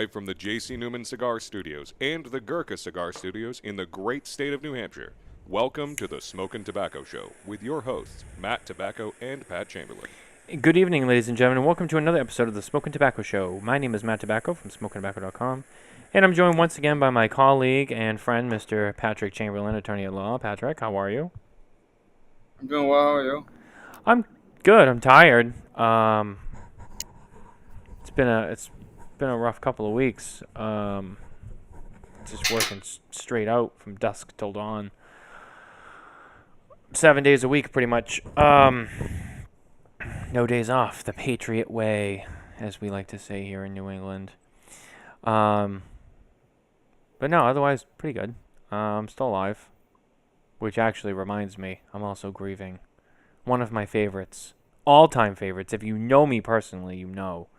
live from the J.C. Newman Cigar Studios and the Gurkha Cigar Studios in the great state of New Hampshire. Welcome to the Smokin Tabacco Show with your hosts, Matt Tobacco and Pat Chamberlain. Good evening, ladies and gentlemen, and welcome to another episode of the Smokin Tabacco Show. My name is Matt Tobacco from SmokinTabacco.com, and I'm joined once again by my colleague and friend, Mr. Patrick Chamberlain, attorney at law. Patrick, how are you? I'm doing well. How are you? I'm good. I'm tired. It's been a rough couple of weeks. Just working straight out from dusk till dawn, 7 days a week, pretty much. No days off, the Patriot way, as we like to say here in New England. But no, otherwise, pretty good. I'm still alive, which actually reminds me, I'm also grieving one of my favorites, all-time favorites. If you know me personally, you know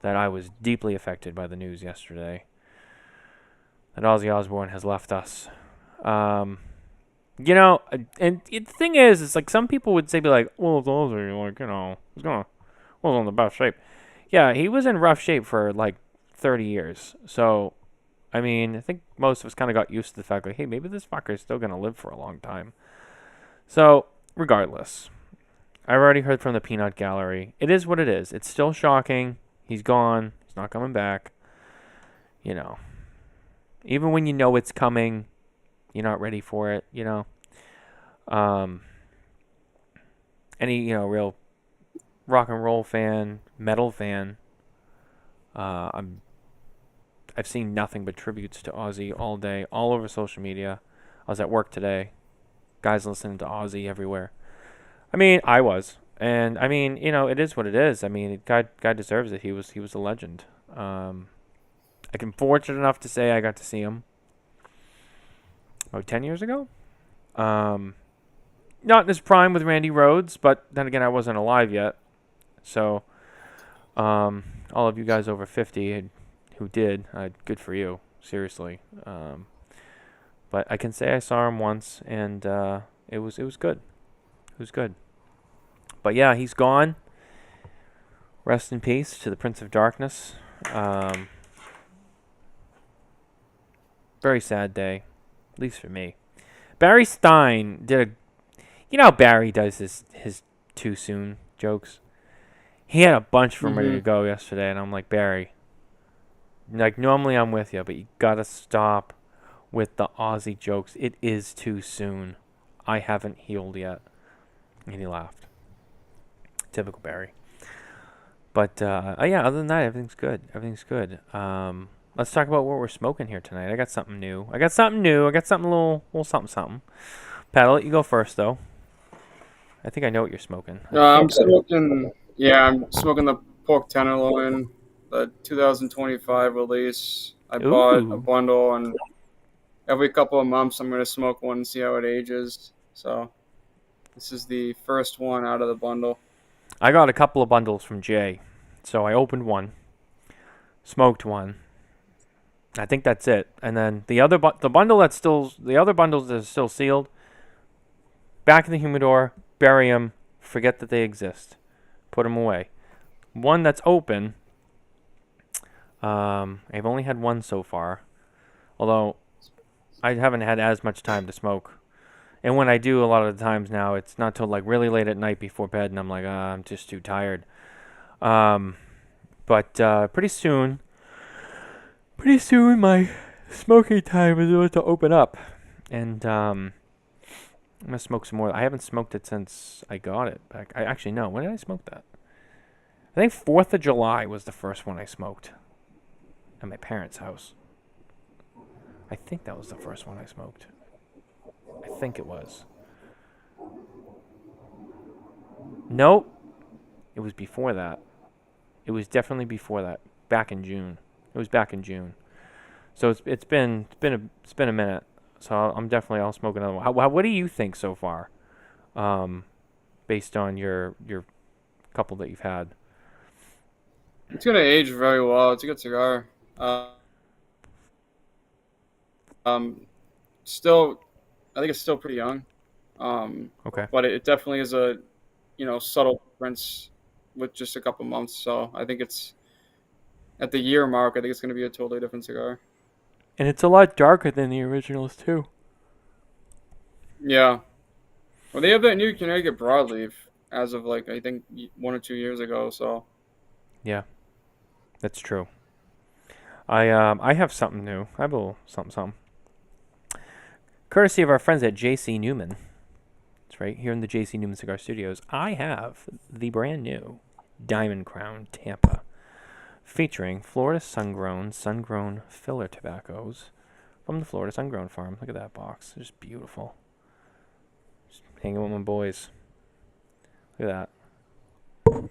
that I was deeply affected by the news yesterday that Ozzy Osbourne has left us. You know, and the thing is, it's like some people would say, be like, well, it's Ozzy, like, you know, was in the best shape. Yeah, he was in rough shape for like 30 years. So, I mean, I think most of us kind of got used to the fact, like, hey, maybe this fucker is still going to live for a long time. So, regardless, I've already heard from the peanut gallery. It is what it is. It's still shocking. He's gone. He's not coming back. You know, even when you know it's coming, you're not ready for it, you know. Any, you know, real rock and roll fan, metal fan, I've seen nothing but tributes to Ozzy all day, all over social media. I was at work today. Guys listening to Ozzy everywhere. I mean, I was. And I mean, you know, it is what it is. I mean, guy deserves it. He was a legend. I'm fortunate enough to say I got to see him about 10 years ago. Not in his prime with Randy Rhoads, but then again, I wasn't alive yet. So, all of you guys over 50 who did, good for you, seriously. But I can say I saw him once, and it was good. It was good. But yeah, he's gone. Rest in peace to the Prince of Darkness. Very sad day, at least for me. Barry Stein did a... You know how Barry does his too soon jokes? He had a bunch from ready to go yesterday, and I'm like, Barry, like, normally I'm with you, but you gotta stop with the Aussie jokes. It is too soon. I haven't healed yet. And he laughed. Typical Barry. But, yeah, other than that, everything's good. Everything's good. Let's talk about what we're smoking here tonight. I got something new. I got something a little something. Pat, I'll let you go first, though. I think I know what you're smoking. I'm smoking. Yeah, I'm smoking the pork tenderloin, the 2025 release. I bought a Ooh. bundle, and every couple of months I'm gonna smoke one and see how it ages. So this is the first one out of the bundle. I got a couple of bundles from Jay. So I opened one, smoked one. I think that's it. And then the other the other bundles that are still sealed, back in the humidor, bury them, forget that they exist. Put them away. One that's open, I've only had one so far. Although, I haven't had as much time to smoke. And when I do, a lot of the times now, it's not till like really late at night before bed, and I'm like, I'm just too tired. But pretty soon, my smoking time is about to open up. And I'm going to smoke some more. I haven't smoked it since I got it back. I actually, no. When did I smoke that? I think 4th of July was the first one I smoked at my parents' house. I think that was the first one I smoked. I think it was. Nope. It was before that. It was definitely before that. Back in June. It was back in June. So it's been a minute. So I'll smoke another one. What do you think so far? Based on your couple that you've had. It's gonna age very well. It's a good cigar. Still, I think it's still pretty young. Okay. But it definitely is a, subtle difference with just a couple months. So I think it's at the year mark, I think it's going to be a totally different cigar. And it's a lot darker than the originals, too. Yeah. Well, they have that new Connecticut broadleaf as of like I think 1 or 2 years ago. So Yeah, that's true. I have something new. I have a little something. Courtesy of our friends at J.C. Newman. That's right, here in the J.C. Newman Cigar Studios, I have the brand new Diamond Crown Tampa, featuring Florida sun-grown filler tobaccos from the Florida Sun-Grown Farm. Look at that box. It's just beautiful. Just hanging with my boys. Look at that.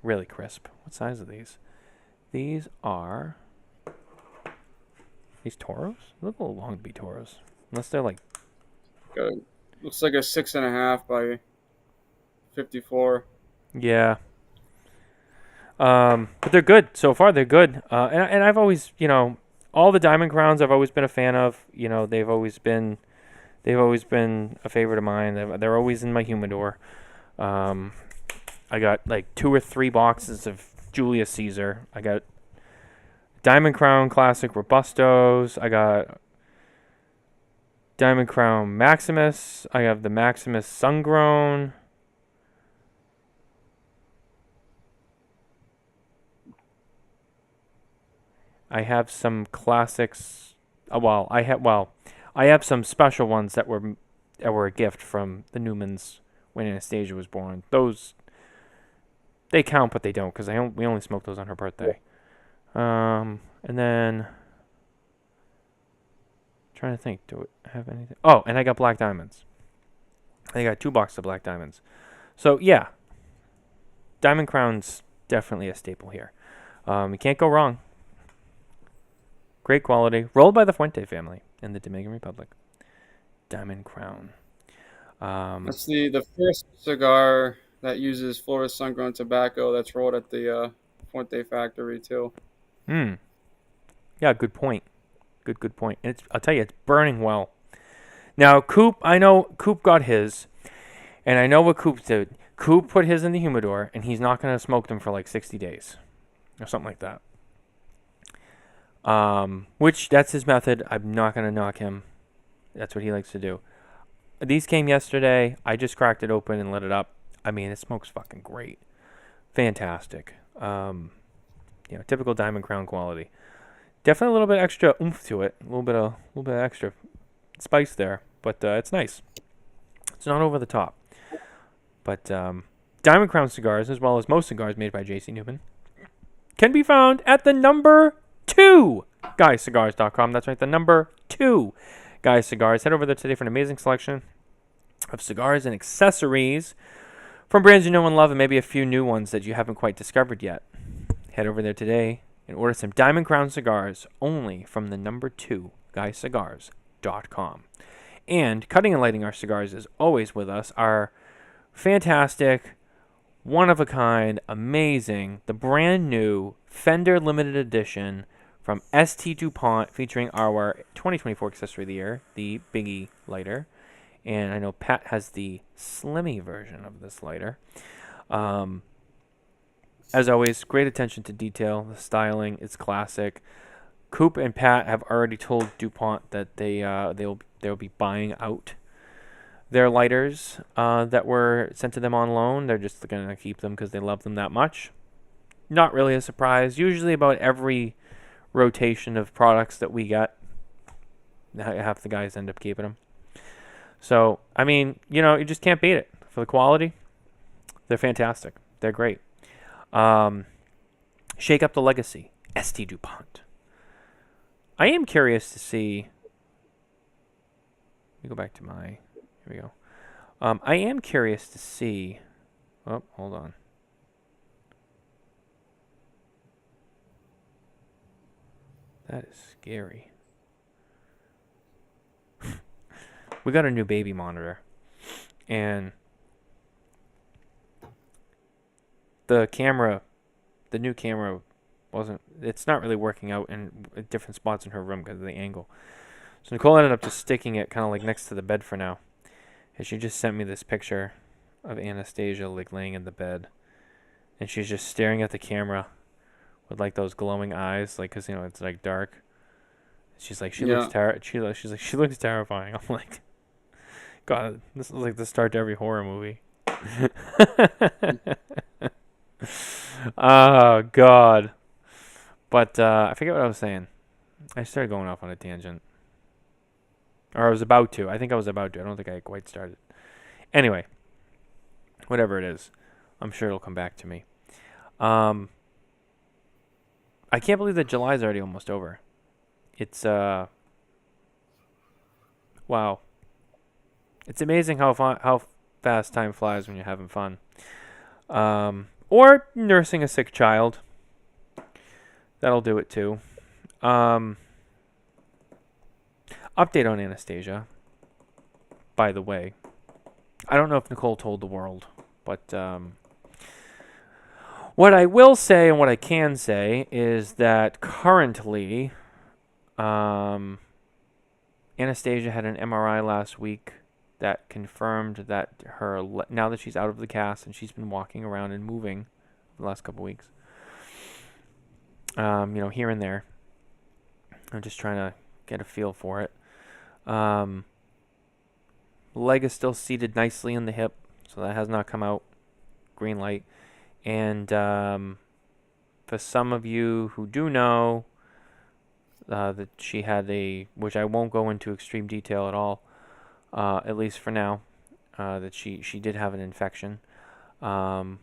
Really crisp. What size are these? These are... These Toros? They look a little long to be Toros. Unless they're like... looks like a 6.5 by 54. Yeah. But they're good. So far, they're good. And I've always, all the Diamond Crowns I've always been a fan of. They've always been a favorite of mine. They're always in my humidor. I got like 2 or 3 boxes of Julius Caesar. I got Diamond Crown Classic Robustos. I got Diamond Crown Maximus. I have the Maximus Sun-Grown. I have some classics. I have some special ones that were a gift from the Newmans when Anastasia was born. Those they count, but they don't because we only smoked those on her birthday. And then trying to think, do I have anything? Oh, and I got black diamonds. I got 2 boxes of black diamonds. So yeah, Diamond Crown's definitely a staple here. You can't go wrong. Great quality, rolled by the Fuente family in the Dominican Republic. Diamond Crown. That's the first cigar that uses Florida sun-grown tobacco that's rolled at the Fuente factory too. Yeah, good point. Good point. And I'll tell you, it's burning well. Now, Coop, I know Coop got his, and I know what Coop did. Coop put his in the humidor, and he's not going to smoke them for like 60 days or something like that. Which, that's his method. I'm not going to knock him. That's what he likes to do. These came yesterday. I just cracked it open and lit it up. I mean, it smokes fucking great. Fantastic. Typical Diamond Crown quality. Definitely a little bit extra oomph to it. A little bit of extra spice there. But it's nice. It's not over the top. But Diamond Crown cigars, as well as most cigars made by J.C. Newman, can be found at the number 2 guyscigars.com. That's right, the number 2 Guys Cigars. Head over there today for an amazing selection of cigars and accessories from brands you know and love, and maybe a few new ones that you haven't quite discovered yet. Head over there today and order some Diamond Crown cigars only from the number 2 guyscigars.com. And cutting and lighting our cigars is always with us. Our fantastic, one-of-a-kind, amazing, the brand new Fender Limited Edition from ST Dupont, featuring our 2024 accessory of the year, the Biggie lighter. And I know Pat has the Slimmy version of this lighter. As always, great attention to detail. The styling is classic. Coop and Pat have already told Dupont that they'll be buying out their lighters that were sent to them on loan. They're just going to keep them because they love them that much. Not really a surprise. Usually about every rotation of products that we get, half the guys end up keeping them. So, I mean, you just can't beat it. For the quality, they're fantastic. They're great. Shake up the legacy. ST Dupont. I am curious to see... Let me go back to my... Here we go. I am curious to see... Oh, hold on. That is scary. We got a new baby monitor. And the new camera it's not really working out in different spots in her room because of the angle. So Nicole ended up just sticking it kind of like next to the bed for now. And she just sent me this picture of Anastasia like laying in the bed. and she's just staring at the camera with like those glowing eyes, like, 'cause it's like dark. She's like, she looks Yeah. she's like, she looks terrifying. I'm like, God, this is like the start to every horror movie. Oh God. But I forget what I was saying. I started going off on a tangent. Or I was about to. I think I was about to. I don't think I quite started. Anyway, whatever it is, I'm sure it'll come back to me. I can't believe that July's already almost over. It's wow. It's amazing how fast time flies when you're having fun. Or nursing a sick child. That'll do it too. Update on Anastasia. By the way, I don't know if Nicole told the world, but what I will say and what I can say is that currently, Anastasia had an MRI last week that confirmed that now that she's out of the cast and she's been walking around and moving the last couple weeks, here and there. I'm just trying to get a feel for it. Leg is still seated nicely in the hip, so that has not come out. Green light. And for some of you who do know, that she had which I won't go into extreme detail at all, at least for now, that she did have an infection. But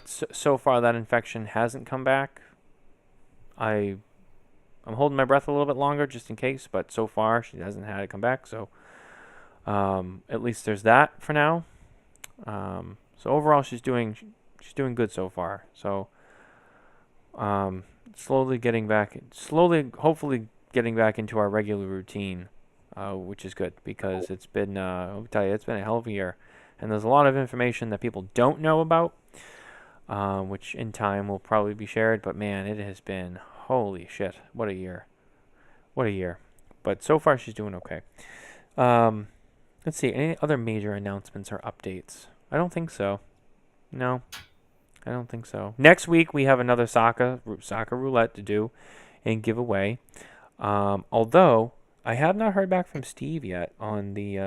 so far that infection hasn't come back. I'm holding my breath a little bit longer just in case, but so far she hasn't had it come back. So at least there's that for now. So overall she's doing good so far. So hopefully getting back into our regular routine, which is good because it's been I'll tell you, it's been a hell of a year, and there's a lot of information that people don't know about, which in time will probably be shared. But man, it has been, holy shit, what a year. But so far she's doing okay. Let's see, any other major announcements or updates? I don't think so. No, I don't think so. Next week we have another soccer roulette to do and give away. Although I have not heard back from Steve yet on the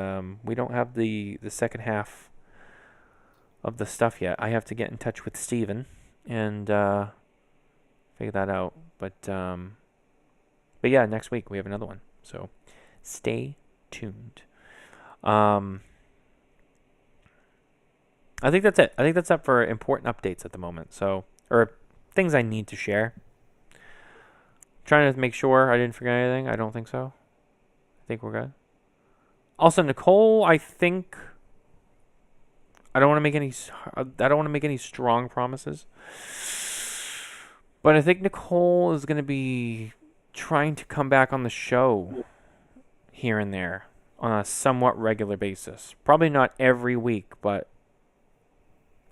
we don't have the second half of the stuff yet. I have to get in touch with Steven and figure that out. But yeah, next week we have another one. So stay tuned. I think that's it. I think that's it for important updates at the moment. So, or things I need to share. Trying to make sure I didn't forget anything. I don't think so. I think we're good. Also, Nicole, I think I don't want to make any strong promises. But I think Nicole is going to be trying to come back on the show here and there on a somewhat regular basis. Probably not every week, but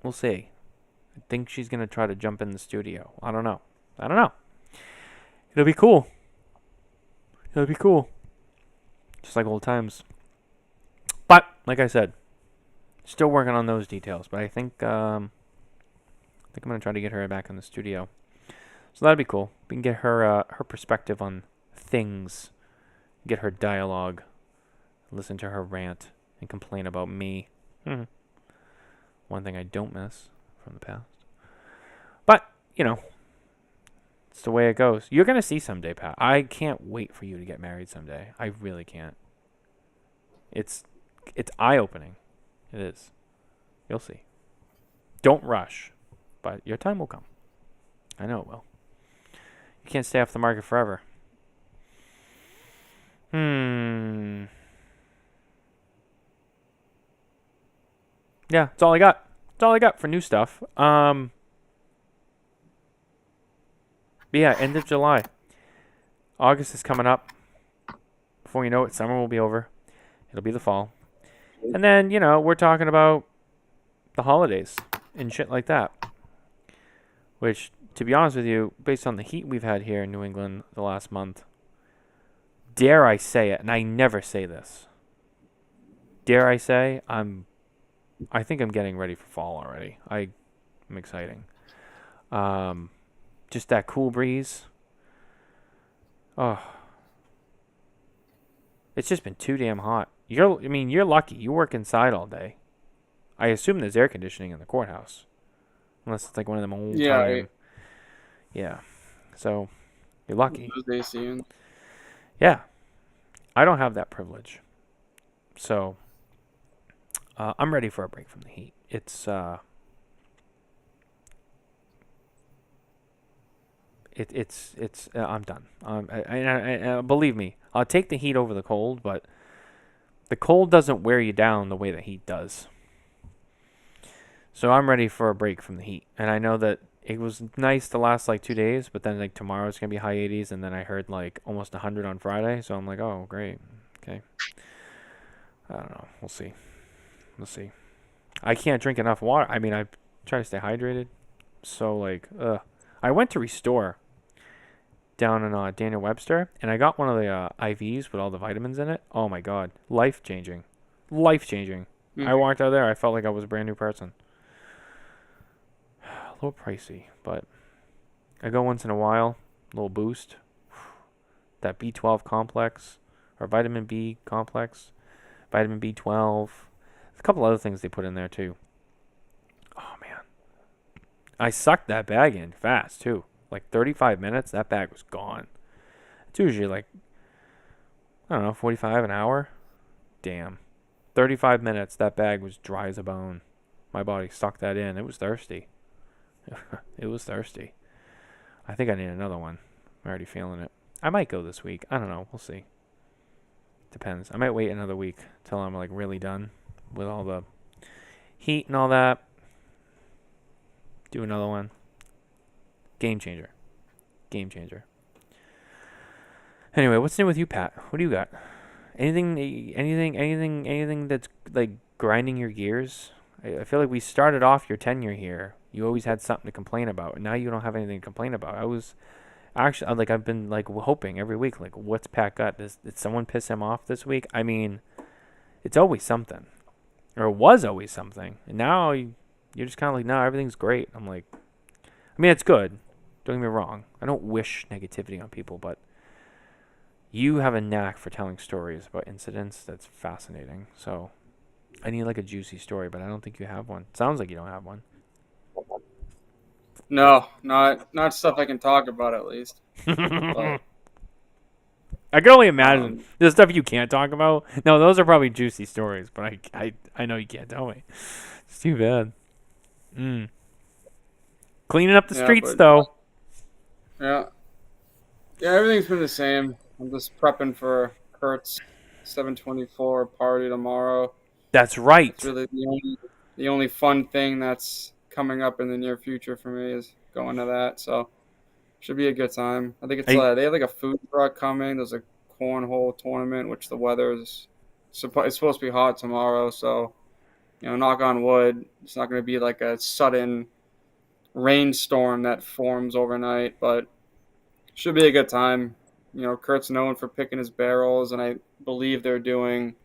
we'll see. I think she's going to try to jump in the studio. I don't know. It'll be cool. Just like old times. But, like I said, still working on those details. But I think I'm going to try to get her back in the studio. So that'd be cool. We can get her perspective on things. Get her dialogue. Listen to her rant and complain about me. One thing I don't miss from the past. But, it's the way it goes. You're going to see someday, Pat. I can't wait for you to get married someday. I really can't. It's eye-opening. It is. You'll see. Don't rush. But your time will come. I know it will. You can't stay off the market forever. Yeah, that's all I got. That's all I got for new stuff. But yeah, end of July. August is coming up. Before you know it, summer will be over. It'll be the fall. And then, we're talking about the holidays and shit like that. Which, to be honest with you, based on the heat we've had here in New England the last month, dare I say it, and I never say this, dare I say, I think I'm getting ready for fall already. I'm exciting. Just that cool breeze. Oh, it's just been too damn hot. You're lucky. You work inside all day. I assume there's air conditioning in the courthouse, unless it's like one of them old time. Yeah. So you're lucky. Yeah, I don't have that privilege. So I'm ready for a break from the heat. It's I'm done. I believe me, I'll take the heat over the cold, but the cold doesn't wear you down the way the heat does. So I'm ready for a break from the heat, and I know that it was nice the last like 2 days, but then like tomorrow it's gonna be high 80s, and then I heard like almost 100 on Friday. So I'm like, oh great, okay. I don't know. We'll see. We'll see. I can't drink enough water. I mean, I try to stay hydrated. So like, I went to Restore down in Daniel Webster, and I got one of the IVs with all the vitamins in it. Oh my god, life changing, life changing. I walked out there, I felt like I was a brand new person. A little pricey, but I go once in a while. A little boost. That B12 complex or vitamin B complex, vitamin B12. A couple other things they put in there too. Oh man, I sucked that bag in fast too. Like 35 minutes, that bag was gone. It's usually like, I don't know, 45 an hour. Damn. 35 minutes, that bag was dry as a bone. My body sucked that in. It was thirsty. It was thirsty. I think I need another one. I'm already feeling it. I might go this week. I don't know. We'll see. Depends. I might wait another week till I'm like really done with all the heat and all that. Do another one. Game changer. Game changer. Anyway, what's new with you, Pat? What do you got? Anything that's like grinding your gears? I feel like we started off your tenure here. You always had something to complain about, and now you don't have anything to complain about. I've been like hoping every week, like, what's Pat got? Did someone piss him off this week? I mean, it's always something, or it was always something, and now you're just kind of like, no, everything's great. I'm like, I mean, it's good. Don't get me wrong. I don't wish negativity on people, but you have a knack for telling stories about incidents that's fascinating. So I need like a juicy story, but I don't think you have one. Sounds like you don't have one. No, not stuff I can talk about at least. But, I can only imagine the stuff you can't talk about. No, those are probably juicy stories, but I know you can't tell me. It's too bad. Cleaning up the streets, though. Yeah, everything's been the same. I'm just prepping for Kurt's 724 party tomorrow. That's right. It's really the only fun thing that's coming up in the near future for me is going to that. So should be a good time. I think it's they have like a food truck coming. There's a cornhole tournament, which the weather is it's supposed to be hot tomorrow. So knock on wood, it's not going to be like a sudden rainstorm that forms overnight, but should be a good time. Kurt's known for picking his barrels, and I believe they're doing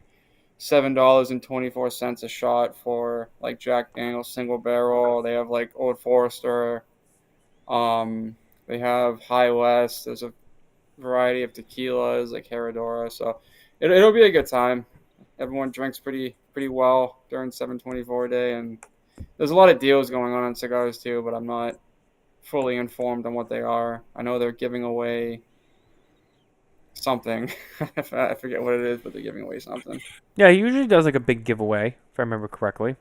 $7.24 a shot for like Jack Daniel's single barrel. They have like Old Forester. They have High West. There's a variety of tequilas like Herradura. So it'll be a good time. Everyone drinks pretty well during 724 day, and there's a lot of deals going on cigars too, but I'm not fully informed on what they are. I know they're giving away something. I forget what it is, but they're giving away something. Yeah, he usually does like a big giveaway, if I remember correctly.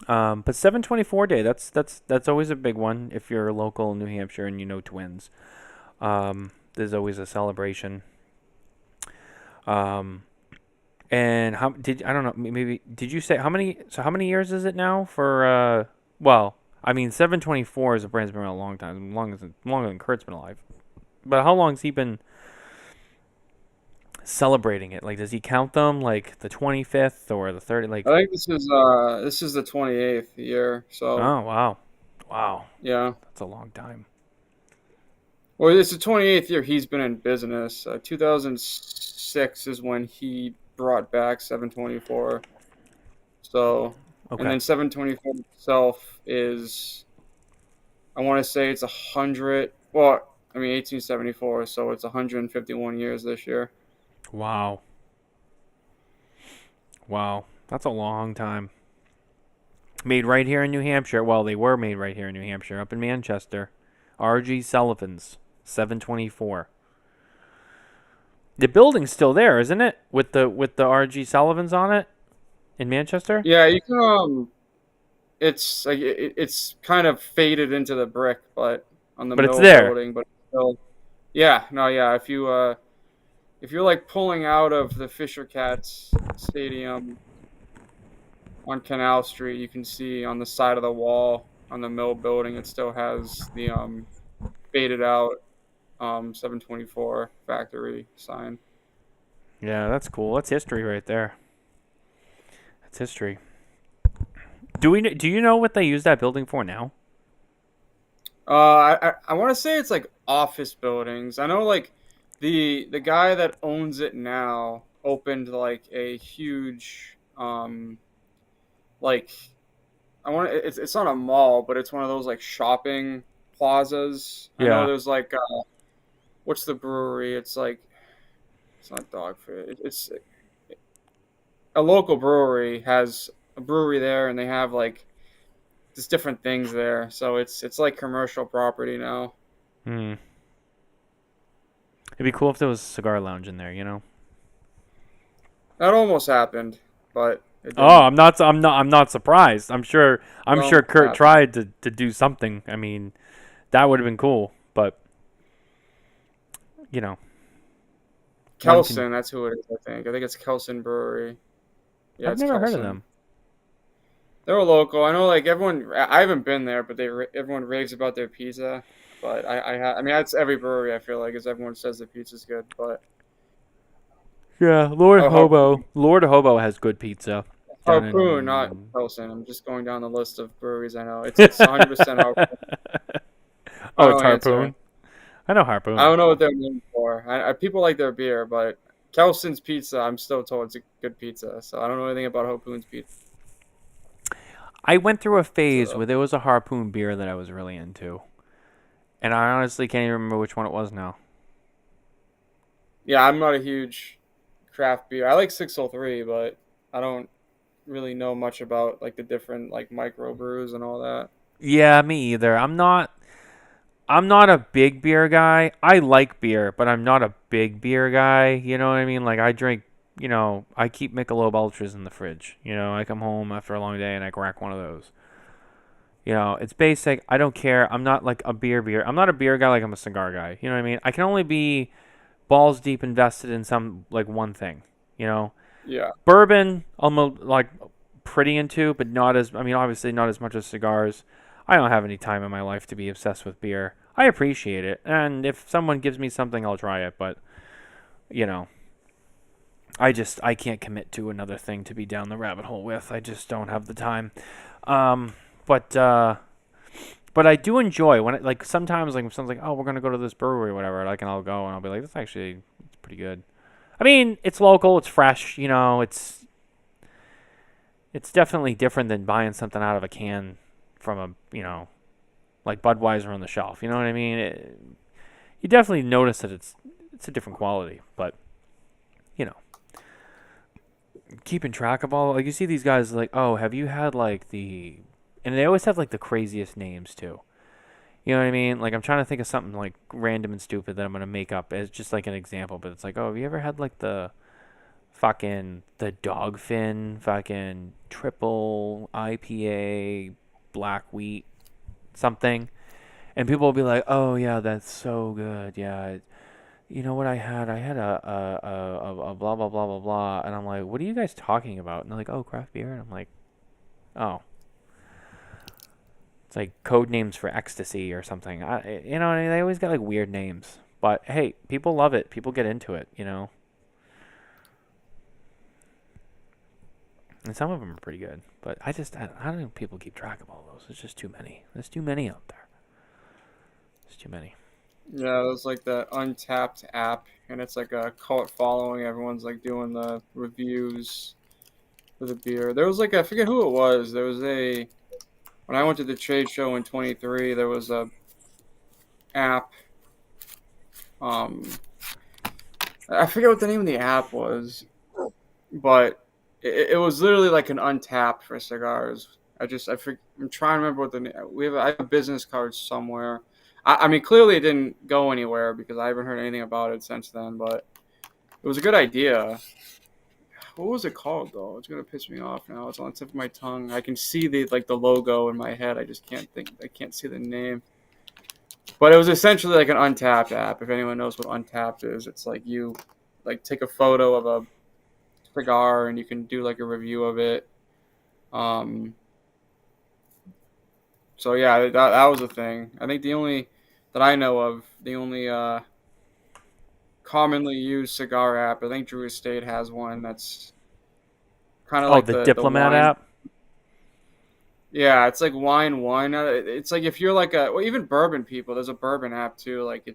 But 724 day, that's always a big one if you're local in New Hampshire and you know Twins. There's always a celebration. And I don't know, maybe did you say how many years is it now for 724 as a brand's been around a long time, longer than Kurt's been alive. But how long has he been celebrating it? Like, does he count them like the 25th or the 30th? Like, I think this is the 28th year. So. Oh wow. Yeah. That's a long time. Well, it's the 28th year he's been in business. 2006 is when he brought back 724. So, okay. And then 724 itself is I want to say it's 100. Well, I mean 1874, so it's 151 years this year. Wow. Wow. That's a long time. Made right here in New Hampshire. Well, they were made right here in New Hampshire, up in Manchester. R.G. Sullivan's, 724. The building's still there, isn't it? With the R.G. Sullivans on it in Manchester. Yeah, you can. It's like it's kind of faded into the brick, but on the But it's mill there. building, but it's still. Yeah, no, yeah. If you're like pulling out of the Fisher Cats Stadium on Canal Street, you can see on the side of the wall on the mill building, it still has the faded out 724 factory sign. Yeah, that's cool. That's history right there. That's history. Do you know what they use that building for now? I want to say it's like office buildings. I know like the guy that owns it now opened like a huge like it's not a mall, but it's one of those like shopping plazas. I know Yeah. there's like what's the brewery? It's like it's not Dogfish. It's a local brewery has a brewery there, and they have like just different things there. So it's like commercial property now. Hmm. It'd be cool if there was a cigar lounge in there, you know? That almost happened, but it Oh, didn't. I'm not surprised. I'm It sure almost Kurt happened. tried to do something. I mean, that would have been cool, but you know, one can Kelson, that's who it is. I think it's Kelson Brewery. Yeah, I've it's never heard of Kelson. them. They're a local. I know, like everyone. I haven't been there, but everyone raves about their pizza. But I mean, that's every brewery. I feel like, is everyone says the pizza's good. But Yeah, oh, Harpoon, Lord Hobo has good pizza down Harpoon, not in Kelson. I'm just going down the list of breweries I know. It's 100% Harpoon. Oh, it's Final answer. Harpoon. I know I Harpoon. don't know what they're known for. People like their beer, but Kelson's pizza, I'm still told it's a good pizza. So I don't know anything about Harpoon's pizza. I went through a phase Though. where there was a Harpoon beer that I was really into, and I honestly can't even remember which one it was now. Yeah, I'm not a huge craft beer. I like 603, but I don't really know much about like the different like micro brews and all that. Yeah, me either. I'm not a big beer guy. I like beer, but I'm not a big beer guy. You know what I mean? Like I drink, I keep Michelob Ultras in the fridge. I come home after a long day and I crack one of those. It's basic. I don't care. I'm not like a beer. I'm not a beer guy like I'm a cigar guy. You know what I mean? I can only be balls deep invested in some like one thing. You know, Yeah, bourbon I'm like pretty into, but not as. I mean, obviously not as much as cigars. I don't have any time in my life to be obsessed with beer. I appreciate it, and if someone gives me something, I'll try it. But you know, I can't commit to another thing to be down the rabbit hole with. I just don't have the time. Um, but but I do enjoy when it, like sometimes like if someone's like, oh, we're gonna go to this brewery or whatever, like, and I'll go and I'll be like, that's actually it's pretty good. I mean, it's local, it's fresh, it's definitely different than buying something out of a can from like Budweiser on the shelf. You know what I mean? You definitely notice that it's a different quality, but you know, keeping track of all like you see these guys like, oh, have you had like and they always have like the craziest names too. You know what I mean? Like I'm trying to think of something like random and stupid that I'm gonna make up as just like an example, but it's like, oh, have you ever had like the Dogfin fucking triple IPA black wheat something, and people will be like, "Oh yeah, that's so good." Yeah, you know what I had? I had a blah blah blah blah blah, and I'm like, "What are you guys talking about?" And they're like, "Oh, craft beer," and I'm like, "Oh." It's like code names for ecstasy or something. They always got like weird names. But hey, people love it. People get into it. And some of them are pretty good. But I don't know if people keep track of all those. There's just too many. There's too many out there. There's too many. yeah. There's like the Untapped app, and it's like a cult following. Everyone's like doing the reviews for the beer. There was like I forget who it was. There was when I went to the trade show in 23, there was a app. Um, I forget what the name of the app was, but it was literally like an Untapped for cigars. I'm trying to remember what I have a business card somewhere. I mean, clearly it didn't go anywhere because I haven't heard anything about it since then. But it was a good idea. What was it called though? It's gonna piss me off now. It's on the tip of my tongue. I can see the logo in my head. I just can't think. I can't see the name. But it was essentially like an Untapped app. If anyone knows what Untapped is, it's like you take a photo of a cigar and you can do like a review of it. Um, so yeah, that was a thing. I think the only that I know of, the only commonly used cigar app, I think Drew Estate has one that's kind of Oh, like the the Diplomat wine. app. Yeah, it's like wine one. It's like if you're even bourbon people, there's a bourbon app too. Like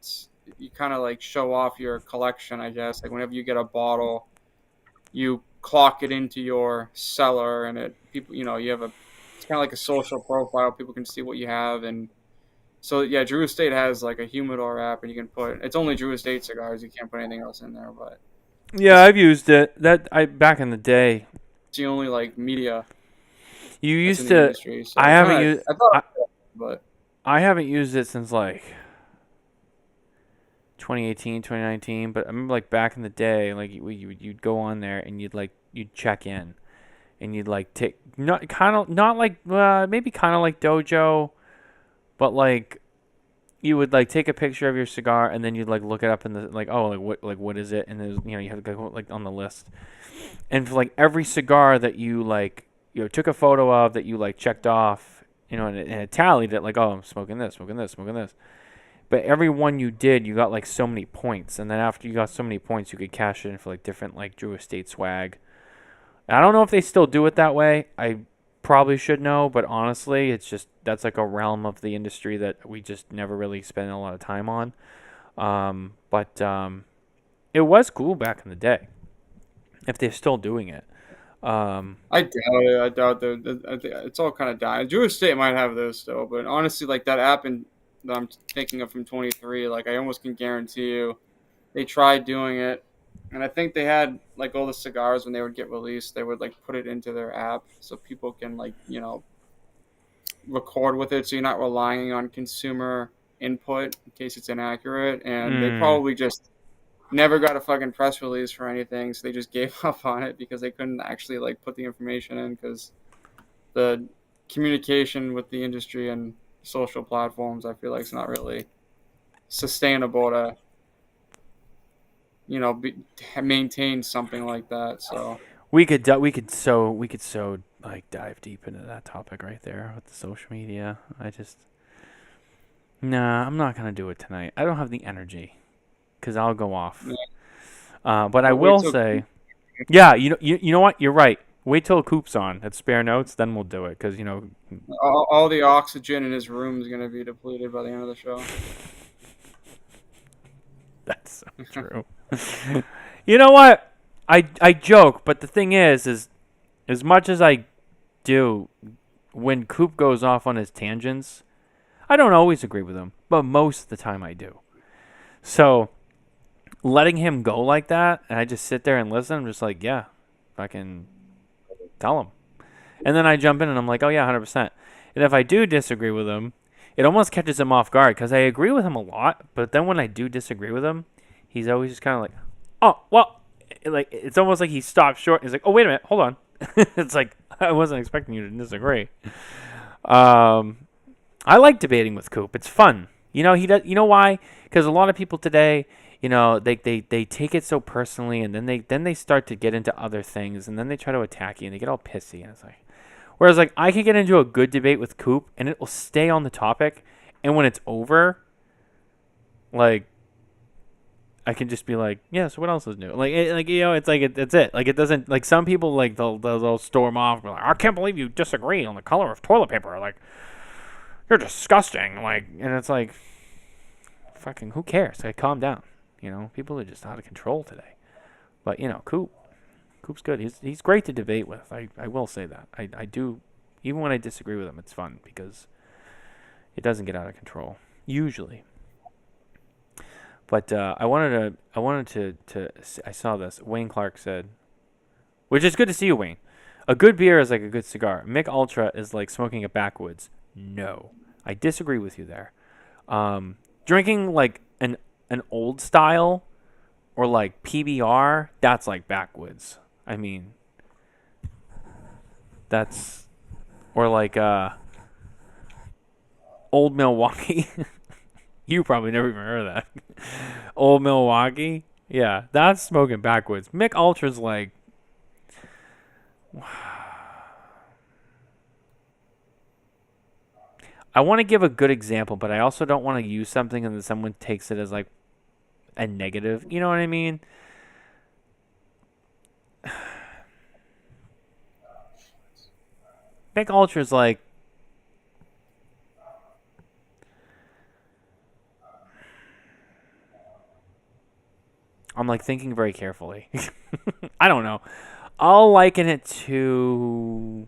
you kind of like show off your collection, I guess. Like whenever you get a bottle, you clock it into your cellar, and you have it's kind of like a social profile. People can see what you have, and so yeah, Drew Estate has like a humidor app, and you can it's only Drew Estate cigars. You can't put anything else in there, but Yeah, I've used it. Back in the day. it's the only like media You that's in used the to. industry. So I haven't used. I thought, I, but I haven't used it since like 2018, 2019. But I remember like back in the day, like you'd go on there and you'd check in, and you'd like take not like maybe kind of like Dojo, but like you would like take a picture of your cigar and then you'd like look it up in the what is it, and there's you have to go like on the list, and for like every cigar that you took a photo of that you like checked off, and it tallied it like, oh, I'm smoking this, smoking this, smoking this. But every one you did, you got like so many points, and then after you got so many points, you could cash it in for like different like Drew Estate swag. And I don't know if they still do it that way. I probably should know, but honestly, that's like a realm of the industry that we just never really spend a lot of time on. But it was cool back in the day, if they're still doing it. I doubt it. I doubt that. I think it's all kind of dying. Drew Estate might have those still, but honestly, like that app that I'm thinking of from 23, like I almost can guarantee you, they tried doing it, and I think they had like all the cigars when they would get released, they would like put it into their app so people can record with it, so you're not relying on consumer input in case it's inaccurate, and they probably just never got a fucking press release for anything, so they just gave up on it because they couldn't actually like put the information in because the communication with the industry and social platforms, I feel like, it's not really sustainable to maintain something like that. So we could like dive deep into that topic right there with the social media. I'm not gonna do it tonight. I don't have the energy because I'll go off. yeah. But I will say, yeah, you know what? You're right. Wait till Coop's on at Spare Notes, then we'll do it because all the oxygen in his room is going to be depleted by the end of the show. That's so true. You know what? I joke, but the thing is as much as I do, when Coop goes off on his tangents, I don't always agree with him, but most of the time I do. So letting him go like that, and I just sit there and listen, I'm just like, yeah, fucking tell him. And then I jump in and I'm like, oh yeah, 100%. And if I do disagree with him, it almost catches him off guard because I agree with him a lot, but then when I do disagree with him, he's always just kind of like, oh, well, like it's almost like he stops short. He's like, oh, wait a minute, hold on. It's like, I wasn't expecting you to disagree. I like debating with Coop. It's fun. He does. You know why? Because a lot of people today, they take it so personally, and then they start to get into other things, and then they try to attack you, and they get all pissy. And it's like, whereas like I can get into a good debate with Coop, and it will stay on the topic, and when it's over, like I can just be like, yeah. So what else is new? It's like that's it. Like it doesn't like some people like they'll storm off, and be like, I can't believe you disagree on the color of toilet paper. Like you're disgusting. Like, and it's like, fucking who cares? Like calm down. People are just out of control today. But Coop's good. He's great to debate with. I will say that. I do Even when I disagree with him, it's fun because it doesn't get out of control usually. But I wanted to. I saw this. Wayne Clark said, which is good to see you, Wayne. A good beer is like a good cigar. Mick Ultra is like smoking it backwoods. No, I disagree with you there. Drinking like an old style or like PBR, that's like backwoods. I mean, that's or like Old Milwaukee. You probably never even heard of that. Old Milwaukee. Yeah, that's smoking backwoods. Mick Ultra's like I want to give a good example, but I also don't want to use something and then someone takes it as like a negative. You know what I mean? Mick Ultra's like I'm like thinking very carefully. I don't know. I'll liken it to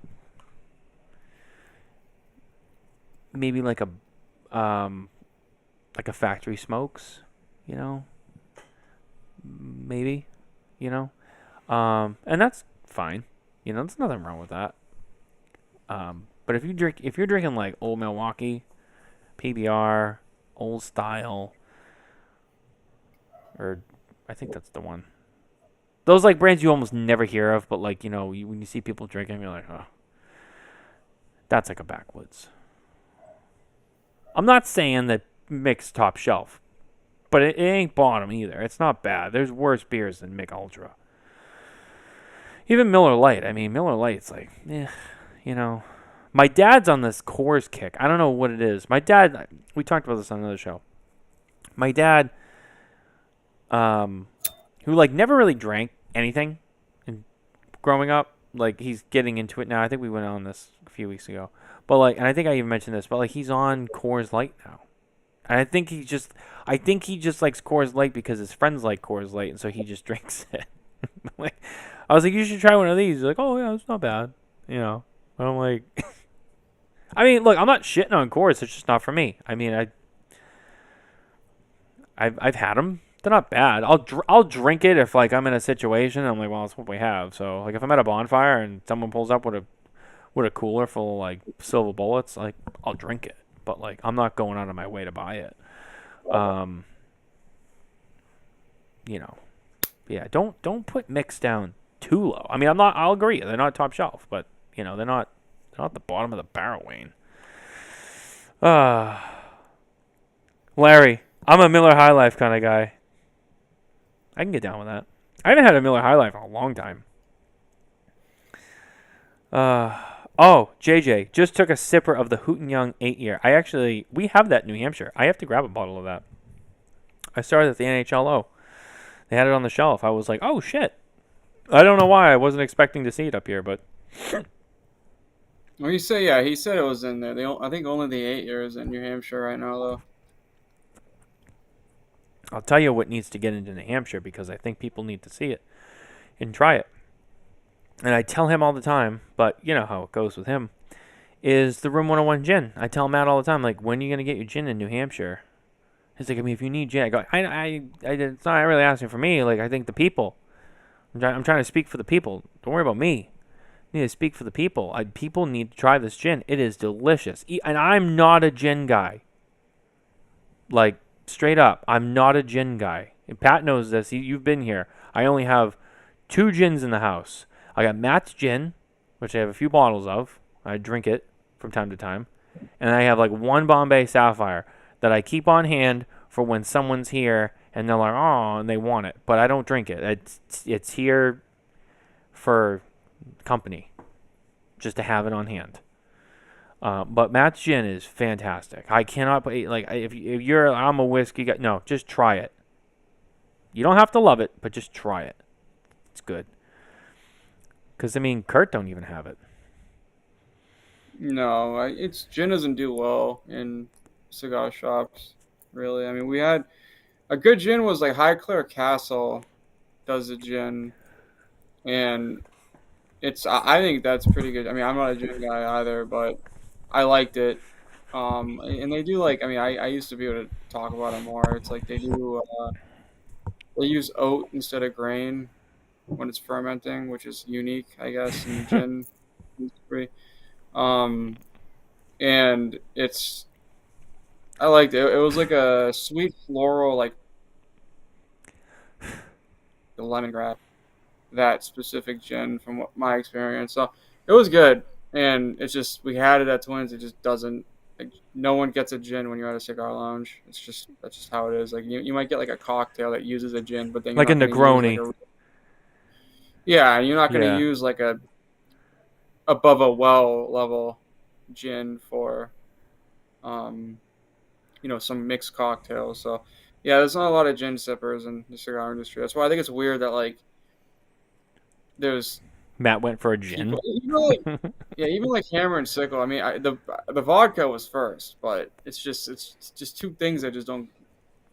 maybe like a factory smokes, you know? Maybe, you know? And that's fine. You know, there's nothing wrong with that. But if you're drinking like Old Milwaukee, PBR, Old Style, or I think that's the one. Those like brands you almost never hear of, but like, you know, when you see people drinking, you're like, oh, that's like a backwoods. I'm not saying that Mick's top shelf, but it ain't bottom either. It's not bad. There's worse beers than Mick Ultra. Even Miller Lite. I mean, Miller Lite's like, you know. My dad's on this Coors kick. I don't know what it is. My dad, we talked about this on another show. My dad, who like never really drank anything growing up, like he's getting into it now. I think we went on this a few weeks ago. But like, and I think I even mentioned this, but like he's on Coors Light now. And I think he just likes Coors Light because his friends like Coors Light, and so he just drinks it. Like, I was like, you should try one of these. He's like, oh yeah, it's not bad, you know. And I'm like, I mean, look, I'm not shitting on Coors. It's just not for me. I mean, I've had them. They're not bad. I'll drink it if like I'm in a situation. And I'm like, well, that's what we have. So like if I'm at a bonfire and someone pulls up with a cooler full of like silver bullets, like I'll drink it. But like I'm not going out of my way to buy it. You know, yeah. Don't put mix down too low. I mean, I'll agree. They're not top shelf, but you know they're not the bottom of the barrel, Wayne. Larry, I'm a Miller High Life kind of guy. I can get down with that. I haven't had a Miller High Life in a long time. JJ just took a sipper of the Hooten Young 8-year. We have that in New Hampshire. I have to grab a bottle of that. I started at the NHLO. They had it on the shelf. I was like, oh shit. I don't know why. I wasn't expecting to see it up here, but. Well, he said it was in there. I think only the 8-year is in New Hampshire right now, though. I'll tell you what needs to get into New Hampshire because I think people need to see it and try it. And I tell him all the time, but you know how it goes with him, is the Room 101 gin. I tell Matt all the time, like, when are you going to get your gin in New Hampshire? He's like, I mean, if you need gin, I go, it's not really asking for me. Like, I think the people. I'm trying to speak for the people. Don't worry about me. I need to speak for the people. People need to try this gin. It is delicious. And I'm not a gin guy. Like, straight up, I'm not a gin guy. And Pat knows this. You've been here. I only have 2 gins in the house. I got Matt's gin, which I have a few bottles of. I drink it from time to time. And I have like 1 Bombay Sapphire that I keep on hand for when someone's here and they're like, oh, and they want it. But I don't drink it. It's here for company, just to have it on hand. But Matt's gin is fantastic. I cannot, like, if I'm a whiskey guy, no, just try it. You don't have to love it, but just try it. It's good. Because, I mean, Kurt don't even have it. No, gin doesn't do well in cigar shops, really. I mean, we had a good gin was like Highclere Castle does a gin, and I think that's pretty good. I mean, I'm not a gin guy either, but I liked it. And they do like, I mean, I used to be able to talk about it more. It's like they use oat instead of grain when it's fermenting, which is unique, I guess, in the gin industry. Um, and I liked it. It was like a sweet floral, like the lemongrass, that specific gin from my experience. So it was good. And it's just, we had it at Twins. It just doesn't, like, no one gets a gin when you're at a cigar lounge. That's just how it is. Like, you might get like a cocktail that uses a gin, but then you're Like a not going to use Negroni. yeah, and you're not going to Yeah. use like a above a well level gin for, um, some mixed cocktails. So, yeah, there's not a lot of gin sippers in the cigar industry. That's why I think it's weird that like there's Matt went for a people, gin. yeah, even like Hammer and Sickle. I mean, the vodka was first, but it's just two things that just don't.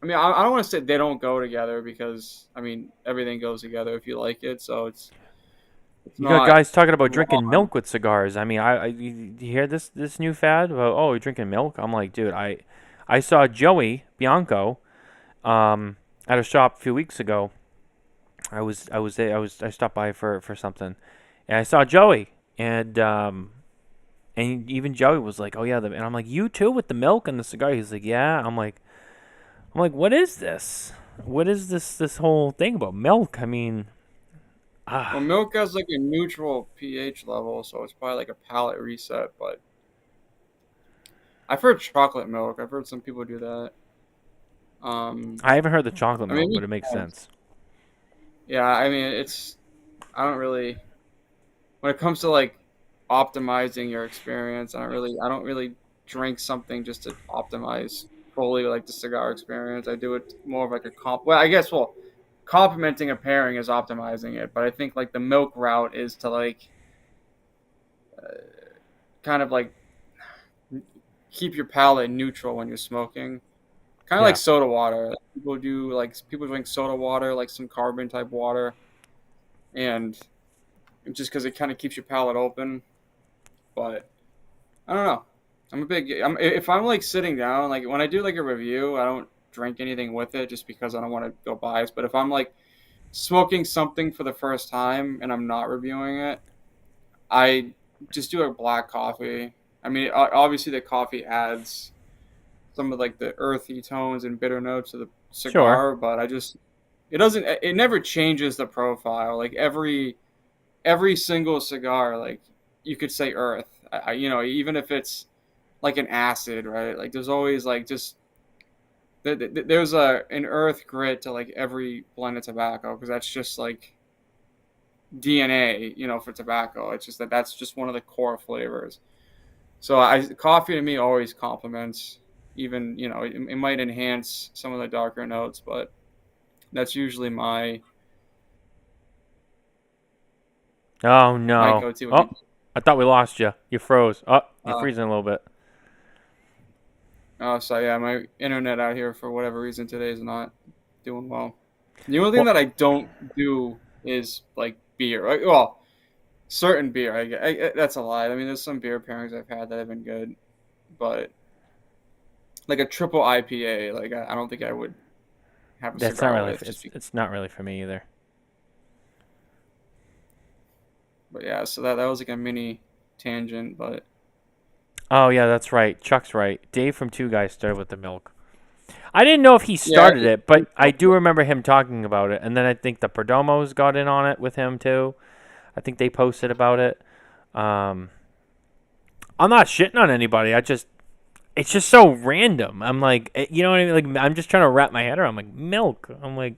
I mean, I don't want to say they don't go together because I mean everything goes together if you like it. So it's You got not guys talking about drinking wrong. milk with cigars. I mean, you hear this new fad about, oh, you're drinking milk? I'm like, dude, I saw Joey Bianco at a shop a few weeks ago. I stopped by for something, and I saw Joey, and even Joey was like, oh yeah, and I'm like, you too with the milk and the cigar? He's like, yeah. I'm like, what is this? What is this whole thing about milk? I mean, Well, ah, milk has like a neutral pH level, so it's probably like a palate reset. But I've heard chocolate milk. I've heard some people do that. Um, I haven't heard the chocolate I mean, milk, it but it makes makes sense. sense. Yeah, I mean, I don't really, when it comes to like optimizing your experience, I don't really drink something just to optimize fully like the cigar experience. I do it more of like a well, I guess, well, complementing a pairing is optimizing it, but I think like the milk route is to like kind of like keep your palate neutral when you're smoking. Kind of like Yeah. soda water. People drink soda water, like some carbon type water, and just because it kind of keeps your palate open. But I don't know. If I'm like sitting down, like when I do like a review, I don't drink anything with it just because I don't want to go biased. But if I'm like smoking something for the first time and I'm not reviewing it, I just do a black coffee. I mean, obviously the coffee adds some of like the earthy tones and bitter notes of the Sure. cigar, but it never changes the profile. Like every single cigar, like you could say earth. Even if it's like an acid, right? Like there's always like just there's an earth grit to like every blend of tobacco because that's just like DNA, for tobacco. It's just that's just one of the core flavors. So coffee to me always complements. Even it might enhance some of the darker notes, but that's usually Oh my no. go-to. Oh, I thought we lost you. You froze. Oh, you're Uh, freezing a little bit. so yeah, my internet out here for whatever reason today is not doing well. The only thing Well, that I don't do is like beer. Well, certain beer. That's a lie. I mean, there's some beer pairings I've had that have been good, but like a triple IPA, like I don't think I would have a that's not cigar really. with just. It's not really for me either. But yeah, so that was like a mini tangent, but Oh yeah, that's right. Chuck's right. Dave from Two Guys started with the milk. I didn't know if he yeah. started it, but I do remember him talking about it. And then I think the Perdomos got in on it with him too. I think they posted about it. Um, I'm not shitting on anybody. It's just so random. I'm like, you know what I mean? Like, I'm just trying to wrap my head around like milk. I'm like,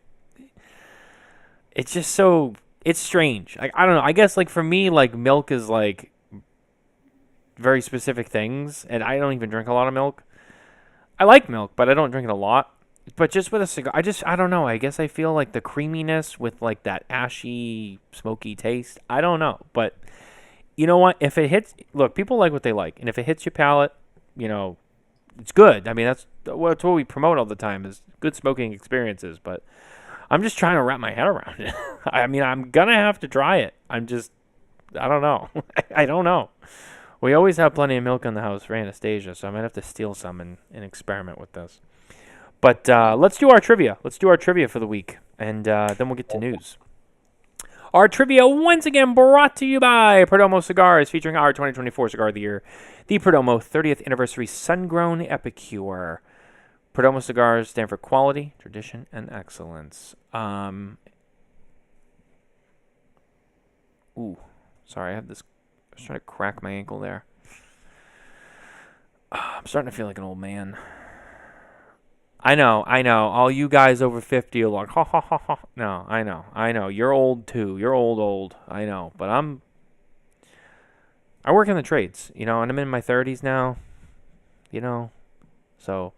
it's just so, it's strange. Like, I don't know. I guess like for me, like milk is like very specific things, and I don't even drink a lot of milk. I like milk, but I don't drink it a lot. But just with a cigar, I don't know. I guess I feel like the creaminess with like that ashy, smoky taste. I don't know, but you know what? If it hits, look, people like what they like, and if it hits your palate, you know, it's good. I mean, that's what we promote all the time is good smoking experiences. But I'm just trying to wrap my head around it. I mean, I'm gonna have to try it. I'm just I don't know. I don't know. We always have plenty of milk in the house for Anastasia, so I might have to steal some and experiment with this. But let's do our trivia. Let's do our trivia for the week, and then we'll get to news. Our trivia once again brought to you by Perdomo Cigars, featuring our 2024 Cigar of the Year, the Perdomo 30th Anniversary Sun-Grown Epicure. Perdomo Cigars stand for quality, tradition, and excellence. Sorry, I was trying to crack my ankle there. I'm starting to feel like an old man. I know. All you guys over 50 are like, ha, ha, ha, ha. No, I know. You're old, too. You're old. I know. But I work in the trades, and I'm in my 30s now, So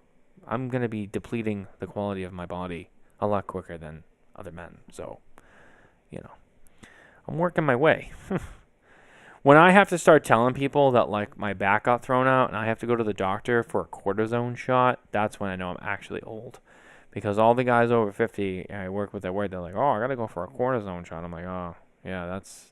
I'm going to be depleting the quality of my body a lot quicker than other men. So, I'm working my way. When I have to start telling people that, like, my back got thrown out and I have to go to the doctor for a cortisone shot, that's when I know I'm actually old. Because all the guys over 50 I work with at work, they're like, oh, I got to go for a cortisone shot. I'm like, oh, yeah, that's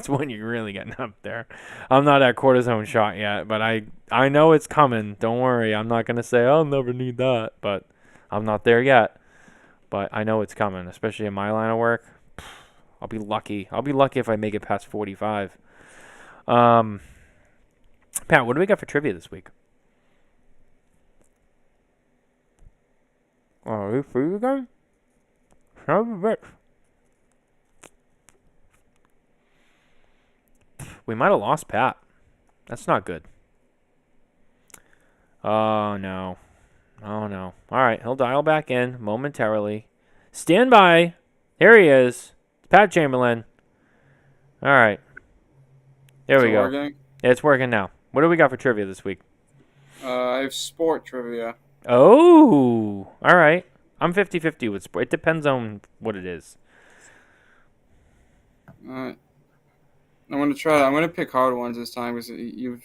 when you're really getting up there. I'm not at cortisone shot yet, but I know it's coming. Don't worry. I'm not going to say I'll never need that, but I'm not there yet. But I know it's coming, especially in my line of work. I'll be lucky. If I make it past 45. Pat, what do we got for trivia this week? Oh, are you free again? Son of a bitch. We might have lost Pat. That's not good. Oh, no. All right, he'll dial back in momentarily. Stand by. Here he is. Pat Chamberlain. All right. There we go. Working? Yeah, it's working now. What do we got for trivia this week? I have sport trivia. Oh, all right. I'm 50-50 with sport. It depends on what it is. All right. I'm going to pick hard ones this time because you've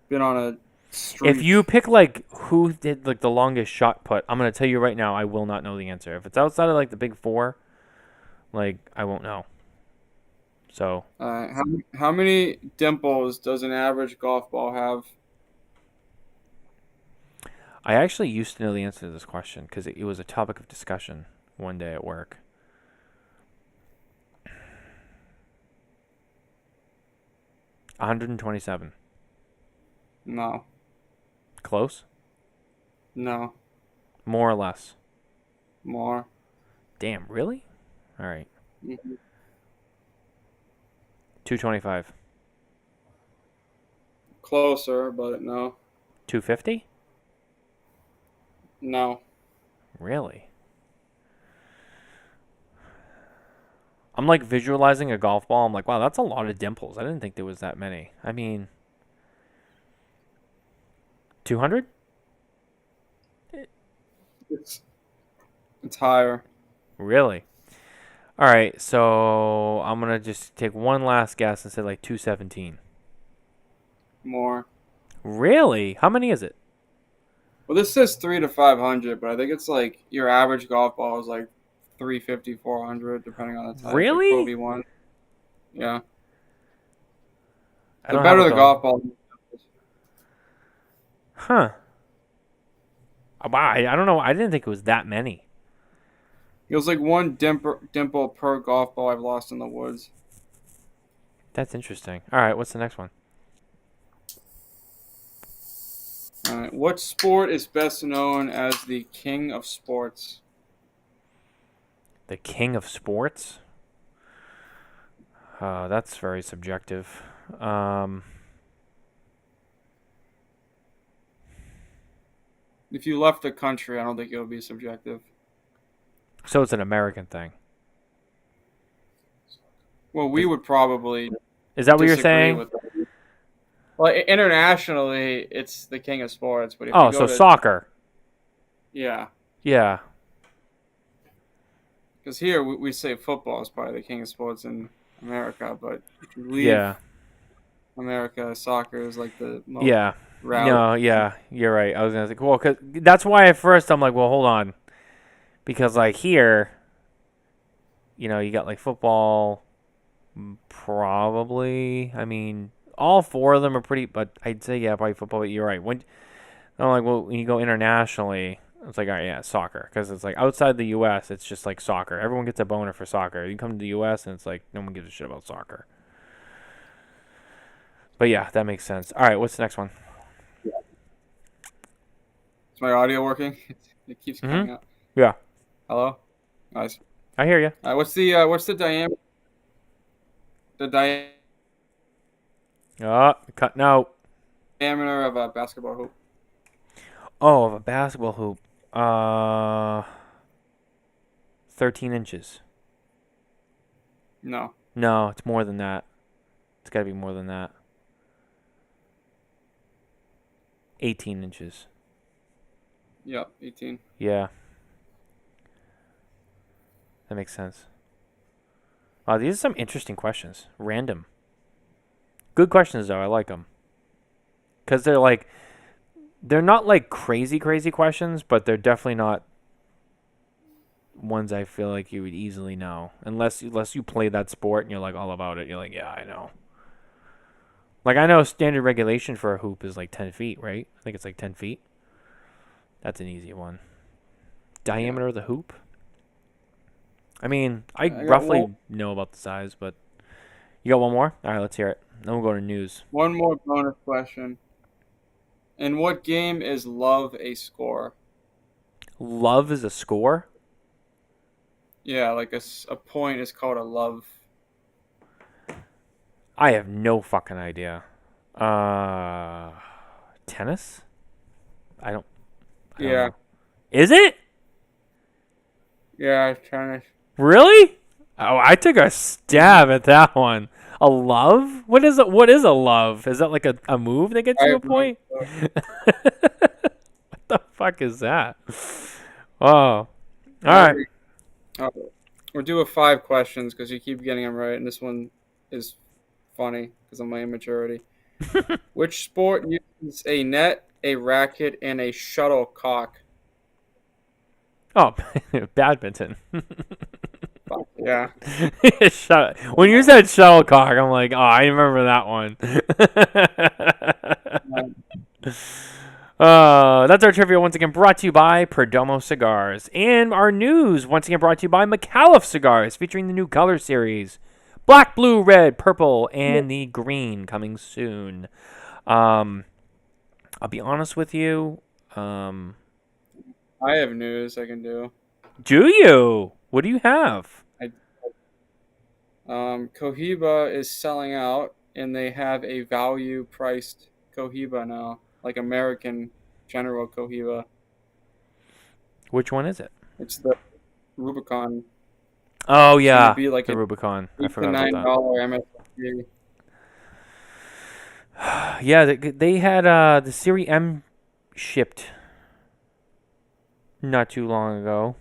been on a streak. If you pick, like, who did, like, the longest shot put, I'm going to tell you right now, I will not know the answer. If it's outside of, like, the big four, like, I won't know. So. How many dimples does an average golf ball have? I actually used to know the answer to this question because it was a topic of discussion one day at work. $127. No. Close? No. More or less? More. Damn, really? All right. Mm-hmm. 225. Closer, but no. 250? No. Really? I'm like visualizing a golf ball. I'm like, wow, that's a lot of dimples. I didn't think there was that many. I mean, 200? It's higher. Really? All right, so I'm going to just take one last guess and say like 217. More. Really? How many is it? Well, this says 300 to 500, but I think it's like your average golf ball is like 350, 400, depending on the type. Really? Like Kobe one. Yeah. I The don't better have the a golf ball. Huh. Wow, I don't know. I didn't think it was that many. It was like one dimple per golf ball I've lost in the woods. That's interesting. All right, what's the next one? All right. What sport is best known as the king of sports? The king of sports? That's very subjective. If you left the country, I don't think it would be subjective. So it's an American thing. Well, we would probably Is that what you're disagree saying? with that. Well, internationally, it's the king of sports. But if Oh, you go so to, soccer. Yeah. Yeah. Because here we say football is probably the king of sports in America, but if you leave America, soccer is like the most rowdy. No, yeah, you're right. I was gonna say, well, cause that's why at first I'm like, well, hold on, because like here, you got like football, Probably. I mean, all four of them are pretty, but I'd say, yeah, probably football. But you're right. I'm like, well, when you go internationally, it's like, all right, yeah, soccer. Because it's like outside the U.S., it's just like soccer. Everyone gets a boner for soccer. You come to the U.S., and it's like, no one gives a shit about soccer. But yeah, that makes sense. All right, what's the next one? Is my audio working? It keeps cutting out. Yeah, Hello? Nice. I hear you. What's the diameter? The Cutting out. diameter of a basketball hoop? Oh, of a basketball hoop. 13 inches. No. No, it's more than that. It's got to be more than that. 18 inches. Yep, 18. Yeah. That makes sense. Wow, these are some interesting questions. Random. Good questions, though. I like them. Because they're not like crazy questions, but they're definitely not ones I feel like you would easily know. Unless you play that sport and you're like all about it. You're like, yeah, I know. Like, I know standard regulation for a hoop is like 10 feet, right? I think it's like 10 feet. That's an easy one. Diameter of the hoop? I mean, I roughly know about the size, but you got one more? All right, let's hear it. Then we'll go to news. One more bonus question. In what game is love a score? Love is a score? Yeah, like a point is called a love. I have no fucking idea. Tennis? I don't Yeah. know. Is it? Yeah, I was trying to. Really? Oh, I took a stab at that one. A love? What is a love? Is that like a move that gets you a point? What the fuck is that? Oh. All right. We're doing 5 questions because you keep getting them right, and this one is funny because of my immaturity. Which sport uses a net, a racket, and a shuttlecock? Oh, badminton. Yeah. When you said shuttlecock, I'm like, oh, I remember that one. That's our trivia once again brought to you by Perdomo Cigars. And our news once again brought to you by Micallef Cigars, featuring the new color series. Black, blue, red, purple, and the green coming soon. I'll be honest with you. I have news I can do. Do you? What do you have? Cohiba is selling out, and they have a value-priced Cohiba now, like American General Cohiba. Which one is it? It's the Rubicon. Oh, yeah. Be like the Rubicon. I $8 to forgot $9 about MSRP. that. Yeah, they had the Series M shipped not too long ago.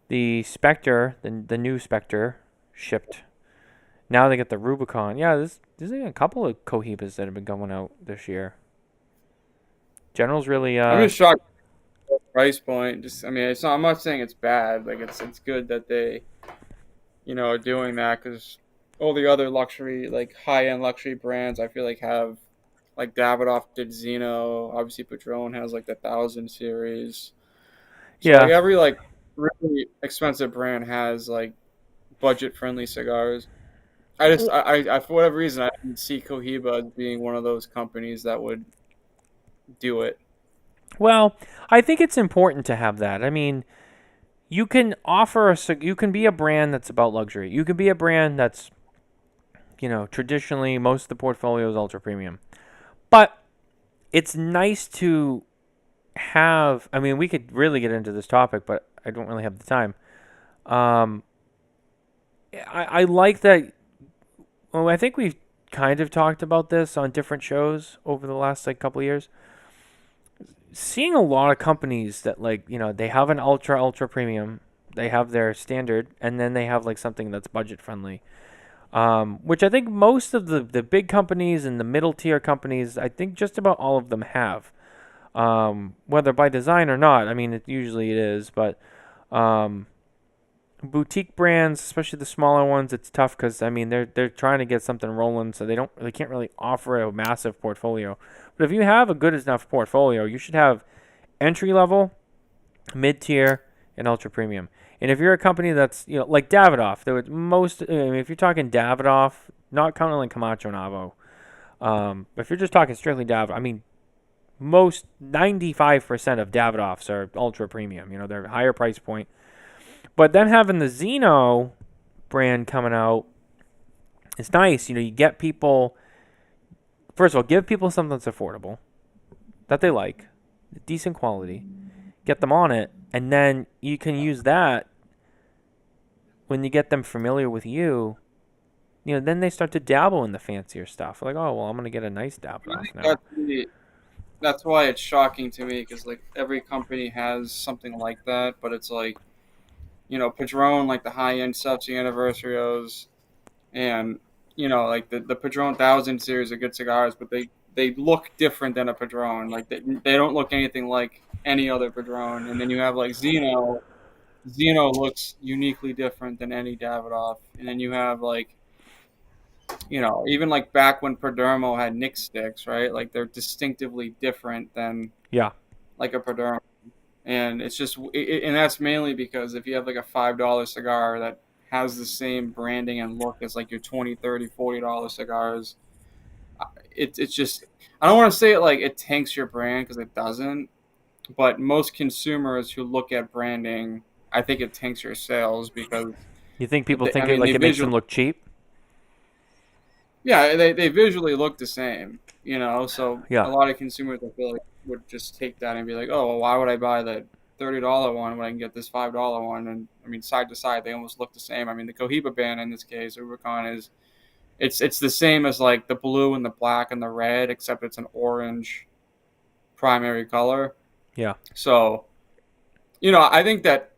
The Spectre, the new Spectre, shipped. Now they get the Rubicon. Yeah, there's a couple of Cohibas that have been going out this year. General's really. I'm just shocked at the price point. Just, I mean, it's not, I'm not saying it's bad. Like it's good that they, are doing that because all the other luxury, like high-end luxury brands, I feel like have, like Davidoff did Zeno. Obviously, Padron has like the 1000 series. So Yeah. like every like really expensive brand has like budget-friendly cigars. I for whatever reason I didn't see Cohiba as being one of those companies that would do it. Well, I think it's important to have that. I mean, you can you can be a brand that's about luxury. You can be a brand that's, traditionally most of the portfolio is ultra premium. But it's nice to have, I mean, we could really get into this topic, but I don't really have the time. I like that. Well, I think we've kind of talked about this on different shows over the last couple of years. Seeing a lot of companies that they have an ultra premium, they have their standard, and then they have something that's budget friendly. Which I think most of the big companies and the middle tier companies, I think just about all of them have. Whether by design or not, I mean, usually it is, but boutique brands, especially the smaller ones, it's tough because I mean they're trying to get something rolling, so they can't really offer a massive portfolio. But if you have a good enough portfolio, you should have entry level, mid tier, and ultra premium. And if you're a company that's like Davidoff, there would I mean, if you're talking Davidoff, not counting like Camacho and Avo, if you're just talking strictly Davidoff, I mean most 95% of Davidoffs are ultra premium. They're higher price point. But then having the Xeno brand coming out, it's nice. You get people, first of all, give people something that's affordable, that they like, decent quality, get them on it, and then you can use that when you get them familiar with you. Then they start to dabble in the fancier stuff. Like, oh, well, I'm going to get a nice I Davidoff think now. that's why it's shocking to me because like every company has something like that, but it's like Padron, like the high end stuff's the Anniversarios, and like the Padron 1000 series are good cigars, but they look different than a Padron. Like they don't look anything like any other Padron. And then you have like Zeno. Zeno looks uniquely different than any Davidoff. And then you have like even like back when Perdomo had Nick sticks, right? Like they're distinctively different than Yeah. like a Perdomo. And it's just, and that's mainly because if you have like a $5 cigar that has the same branding and look as like your $20, $30, $40 cigars, it's just, I don't want to say it like it tanks your brand because it doesn't, but most consumers who look at branding, I think it tanks your sales because You think people I think mean, it makes them look cheap? yeah, they visually look the same, so Yeah. a lot of consumers I feel like would just take that and be like, oh, well, why would I buy the $30 one when I can get this $5 one? And I mean, side to side, they almost look the same. I mean, the Cohiba band in this case, Rubicon is it's the same as like the blue and the black and the red, except it's an orange primary color. Yeah. So, I think that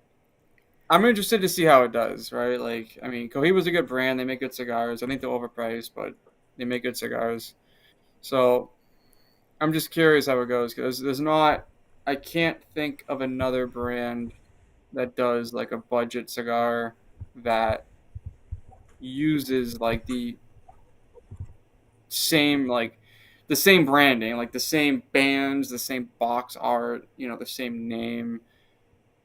I'm interested to see how it does, right? Like, I mean, Cohiba's a good brand. They make good cigars. I think they're overpriced, but they make good cigars. So I'm just curious how it goes because I can't think of another brand that does like a budget cigar that uses like the same branding, like the same bands, the same box art, the same name.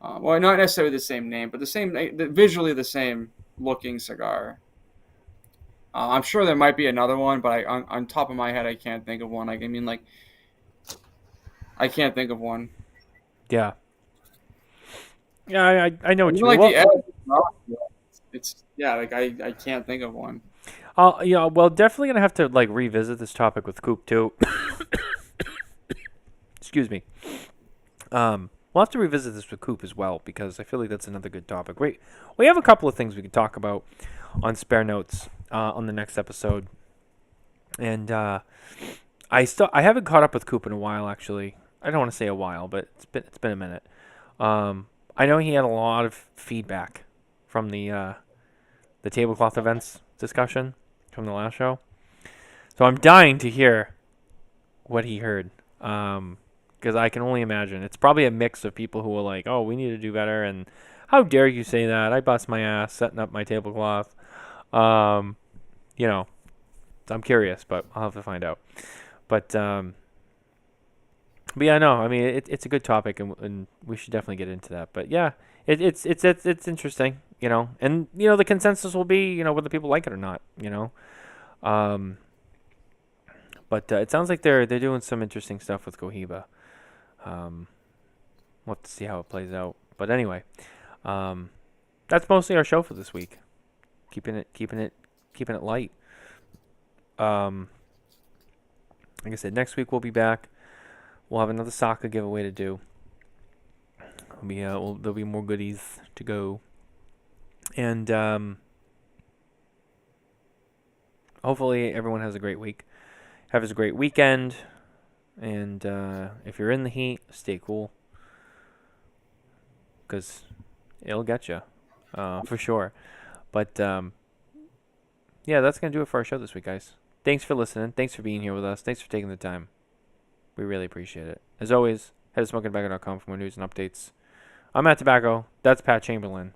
Well, not necessarily the same name, but visually the same looking cigar. I'm sure there might be another one, but on top of my head, I can't think of one. Like, I mean, like, I can't think of one. Yeah. Yeah, I know what Even you mean. like Well, the Ed, it's yeah, like I can't think of one. well, definitely gonna have to like revisit this topic with Coop too. Excuse me. We'll have to revisit this with Coop as well because I feel like that's another good topic. We have a couple of things we can talk about on spare notes on the next episode, and I haven't caught up with Coop in a while actually. I don't want to say a while, but it's been a minute. I know he had a lot of feedback from the tablecloth events discussion from the last show, so I'm dying to hear what he heard. Because I can only imagine. It's probably a mix of people who are like, oh, we need to do better, and how dare you say that? I bust my ass setting up my tablecloth. I'm curious, but I'll have to find out. But yeah, no, I mean, it's a good topic, and we should definitely get into that. But yeah, it's interesting, and, the consensus will be, whether people like it or not, But it sounds like they're doing some interesting stuff with Cohiba. We'll have to see how it plays out. But anyway, that's mostly our show for this week. Keeping it light. Like I said, next week we'll be back. We'll have another soccer giveaway to do. There'll be more goodies to go, and hopefully everyone has a great week. Have a great weekend. And if you're in the heat, stay cool. Because it'll get you. For sure. But, yeah, that's going to do it for our show this week, guys. Thanks for listening. Thanks for being here with us. Thanks for taking the time. We really appreciate it. As always, head to smokintabacco.com for more news and updates. I'm Matt Tobacco. That's Pat Chamberlain.